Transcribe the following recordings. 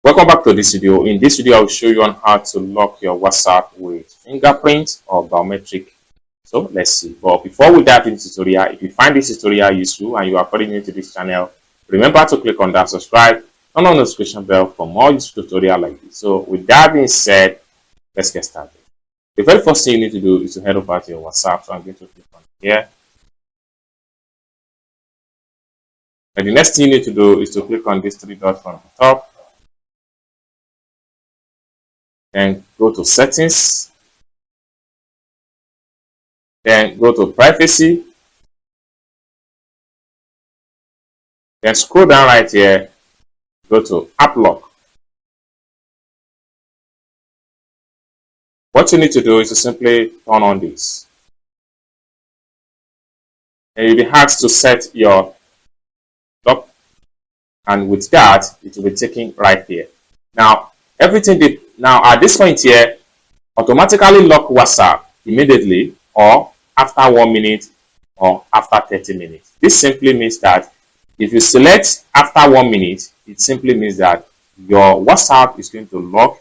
Welcome back to this video. In this video, I'll show you on how to lock your WhatsApp with fingerprint or biometric. So let's see. But before we dive into the tutorial, if you find this tutorial useful and you are pretty new to this channel, remember to click on that subscribe, turn on the notification bell for more useful tutorial like this. So with that being said, let's get started. The very first thing you need to do is to head over to your WhatsApp. So I'm going to click on here. And the next thing you need to do is to click on these three dots from the top. Then go to settings, then go to privacy, then scroll down right here, go to app lock. What you need to do is to simply turn on this, and you'll be asked to set your lock, and with that it will be taken right here. Now now at this point here, automatically lock WhatsApp immediately or after 1 minute or after 30 minutes. This simply means that if you select after 1 minute, it simply means that your WhatsApp is going to lock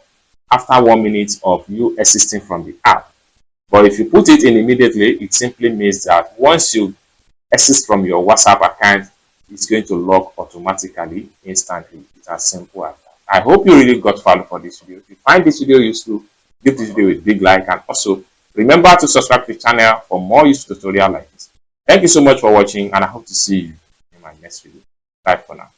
after 1 minute of you exiting from the app. But if you put it in immediately, it simply means that once you exit from your WhatsApp account, it's going to lock automatically, instantly. It's as simple as that. I hope you really got value for this video. If you find this video useful, give this video a big like, and also remember to subscribe to the channel for more useful tutorials like this. Thank you so much for watching, and I hope to see you in my next video. Bye for now.